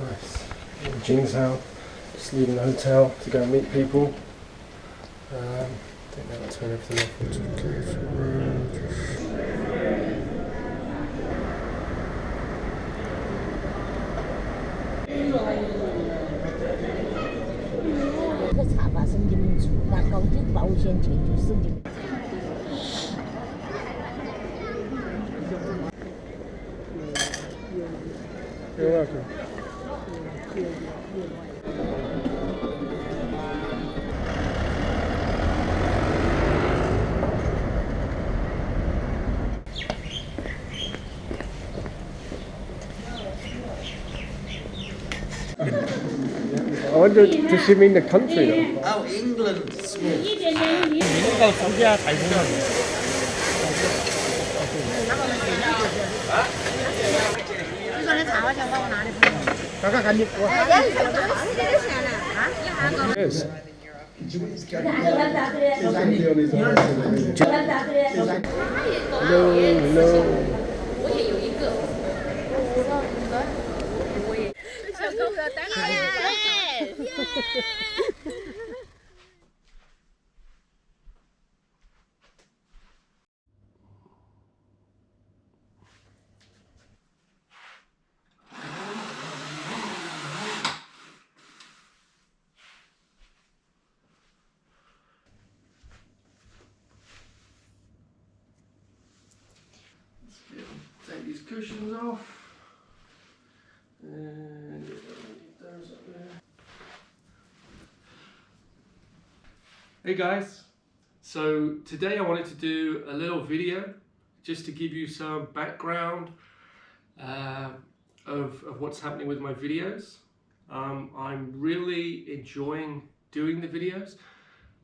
Nice. In Jing's house, just leaving the hotel to go and meet people. I think that'll turn everything off. You're welcome. I wonder, does she mean the country though? Oh, England. Small. Yes. No. Take these cushions off. And those up there. Hey guys, so today I wanted to do a little video just to give you some background of what's happening with my videos. I'm really enjoying doing the videos.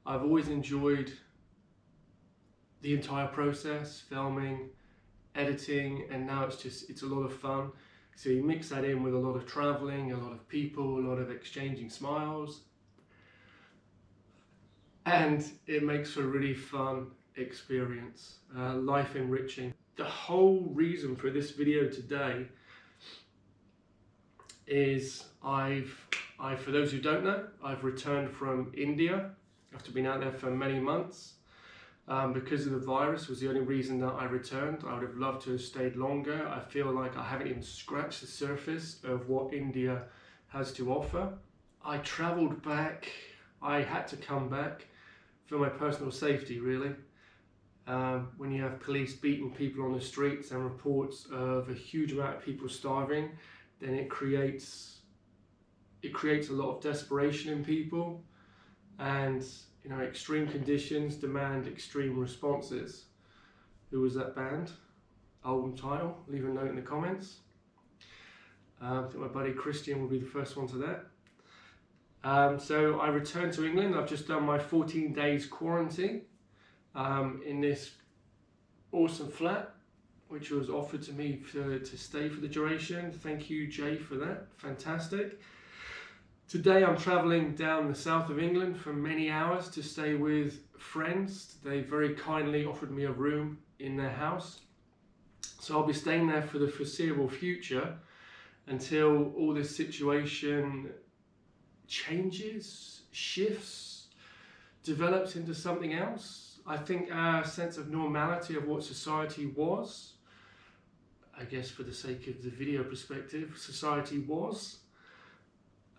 I've always enjoyed the entire process, filming, editing, and now it's a lot of fun. So you mix that in with a lot of traveling, a lot of people, a lot of exchanging smiles, and it makes for a really fun experience, life enriching. The whole reason for this video today is for those who don't know, I've returned from India after being out there for many months. Because of the virus was the only reason that I returned. I would have loved to have stayed longer. I feel like I haven't even scratched the surface of what India has to offer. I travelled back, I had to come back for my personal safety really. When you have police beating people on the streets and reports of a huge amount of people starving, then it creates a lot of desperation in people, and you know, extreme conditions demand extreme responses. Who was that band? Album title? Leave a note in the comments. I think my buddy Christian will be the first one to that. So I returned to England. I've just done my 14 days quarantine in this awesome flat, which was offered to me to stay for the duration. Thank you, Jay, for that. Fantastic. Today I'm travelling down the south of England for many hours to stay with friends. They very kindly offered me a room in their house. So I'll be staying there for the foreseeable future until all this situation changes, shifts, develops into something else. I think our sense of normality of what society was, I guess for the sake of the video perspective, society was,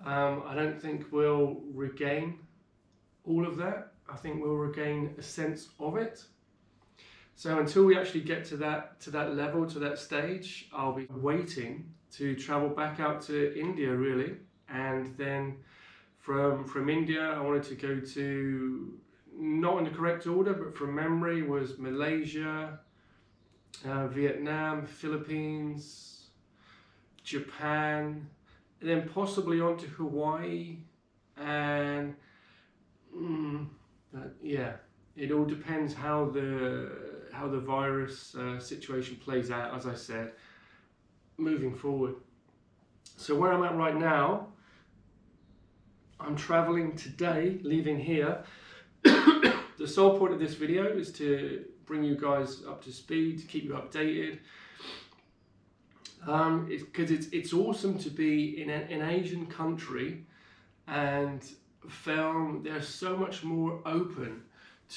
I don't think we'll regain all of that. I think we'll regain a sense of it. So until we actually get to that level, to that stage, I'll be waiting to travel back out to India really. And then from India, I wanted to go to, not in the correct order, but from memory was Malaysia, Vietnam, Philippines, Japan, and then possibly on to Hawaii, and yeah, it all depends how the virus situation plays out, as I said, moving forward. So where I'm at right now, I'm traveling today, leaving here. The sole point of this video is to bring you guys up to speed, to keep you updated. Because it's awesome to be in an Asian country and film. They're so much more open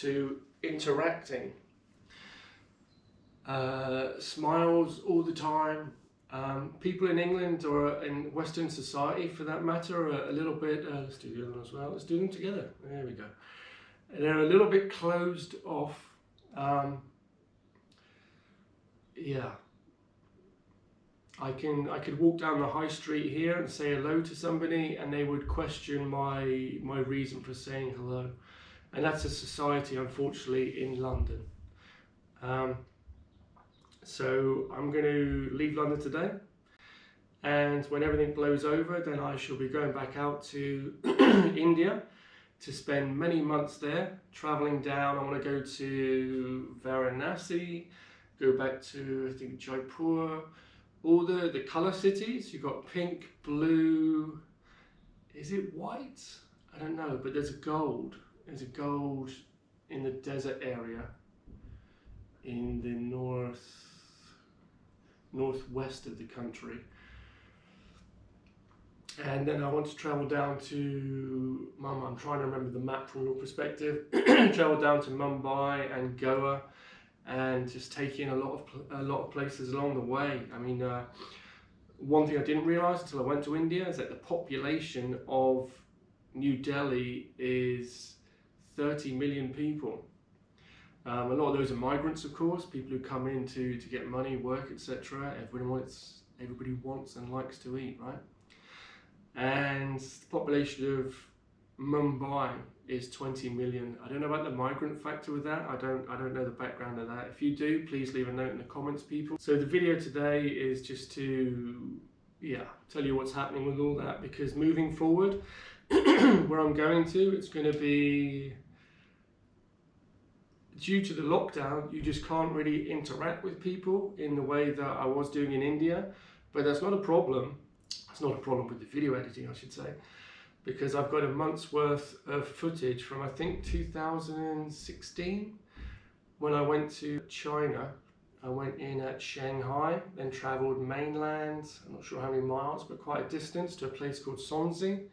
to interacting. Smiles all the time. People in England or in Western society, for that matter, are a little bit. Let's do the other one as well. Let's do them together. There we go. They're a little bit closed off. Yeah. I could walk down the high street here and say hello to somebody, and they would question my reason for saying hello, and that's a society, unfortunately, in London. So I'm going to leave London today, and when everything blows over, then I shall be going back out to India to spend many months there, traveling down. I want to go to Varanasi, go back to, I think, Jaipur, all the colour cities. You've got pink, blue, is it white? I don't know, but there's a gold. There's a gold in the desert area in the northwest of the country. And then I want to travel down to I'm trying to remember the map from your perspective. Travel down to Mumbai and Goa, and just take in a lot of places along the way. I mean, one thing I didn't realise until I went to India is that the population of New Delhi is 30 million people. A lot of those are migrants, of course, people who come in to get money, work, etc. Everybody wants and likes to eat, right? And the population of Mumbai is 20 million. I don't know about the migrant factor with that. I don't know the background of that. If you do, please leave a note in the comments, people. So the video today is just to tell you what's happening with all that, because moving forward, where I'm going to, it's going to be, due to the lockdown, you just can't really interact with people in the way that I was doing in India. But that's not a problem. It's not a problem with the video editing, I should say, because I've got a month's worth of footage from, I think, 2016, when I went to China. I went in at Shanghai, then travelled mainland, I'm not sure how many miles, but quite a distance, to a place called Sonxi.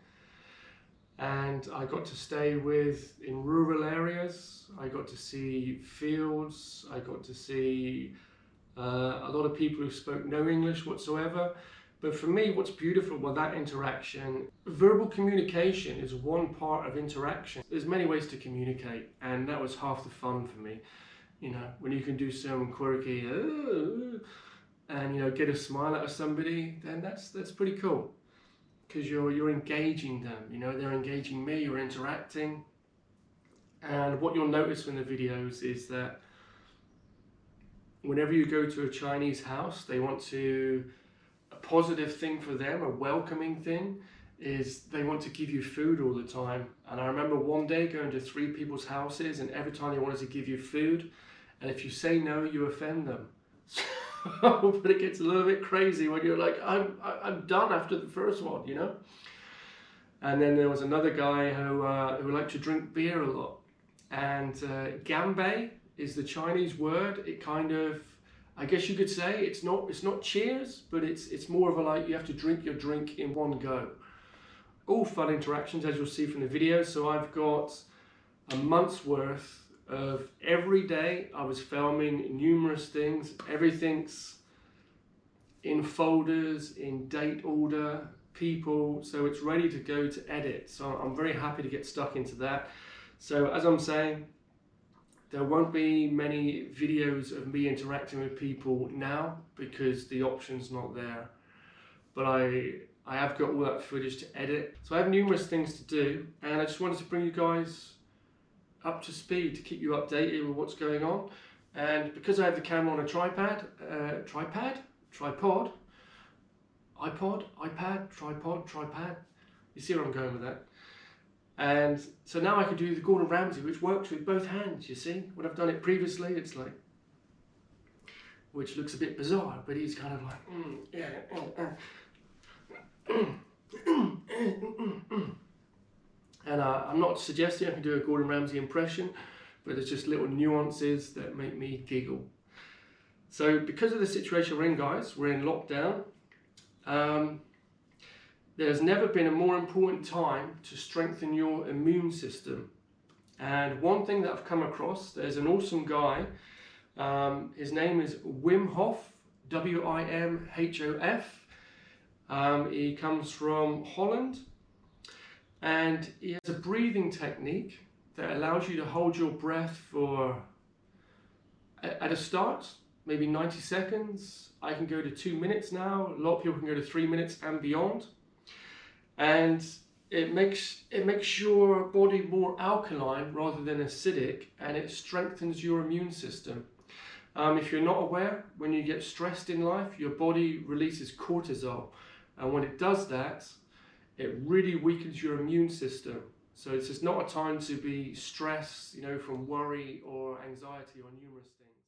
And I got to stay in rural areas. I got to see fields. I got to see a lot of people who spoke no English whatsoever. But for me, what's beautiful about that interaction, verbal communication is one part of interaction. There's many ways to communicate, and that was half the fun for me. You know, when you can do some quirky, and get a smile out of somebody, then that's pretty cool. Because you're engaging them, they're engaging me, you're interacting. And what you'll notice from the videos is that whenever you go to a Chinese house, they want to, a positive thing for them, a welcoming thing, is they want to give you food all the time. And I remember one day going to 3 people's houses, and every time they wanted to give you food, and if you say no, you offend them. But it gets a little bit crazy when you're like, I'm done after the first one, And then there was another guy who liked to drink beer a lot, and ganbei is the Chinese word. It kind of, I guess you could say, it's not cheers, but it's more of a, like, you have to drink your drink in one go. All fun interactions, as you'll see from the video. So I've got a month's worth of every day. I was filming numerous things. Everything's in folders, in date order, people, so it's ready to go to edit. So I'm very happy to get stuck into that. So as I'm saying, there won't be many videos of me interacting with people now because the option's not there. But I have got all that footage to edit. So I have numerous things to do, and I just wanted to bring you guys up to speed to keep you updated with what's going on. And because I have the camera on a tripod, you see where I'm going with that. And so now I can do the Gordon Ramsay, which works with both hands, you see. When I've done it previously, it's like, which looks a bit bizarre, but he's kind of like, And I'm not suggesting I can do a Gordon Ramsay impression, but there's just little nuances that make me giggle. So because of the situation we're in, guys, we're in lockdown. There's never been a more important time to strengthen your immune system. And one thing that I've come across, there's an awesome guy. His name is Wim Hof, W-I-M-H-O-F. He comes from Holland, and he has a breathing technique that allows you to hold your breath for, at a start, maybe 90 seconds. I can go to 2 minutes now. A lot of people can go to 3 minutes and beyond. And it makes your body more alkaline rather than acidic, and it strengthens your immune system. If you're not aware, when you get stressed in life, your body releases cortisol. And when it does that, it really weakens your immune system. So it's just not a time to be stressed, from worry or anxiety or numerous things.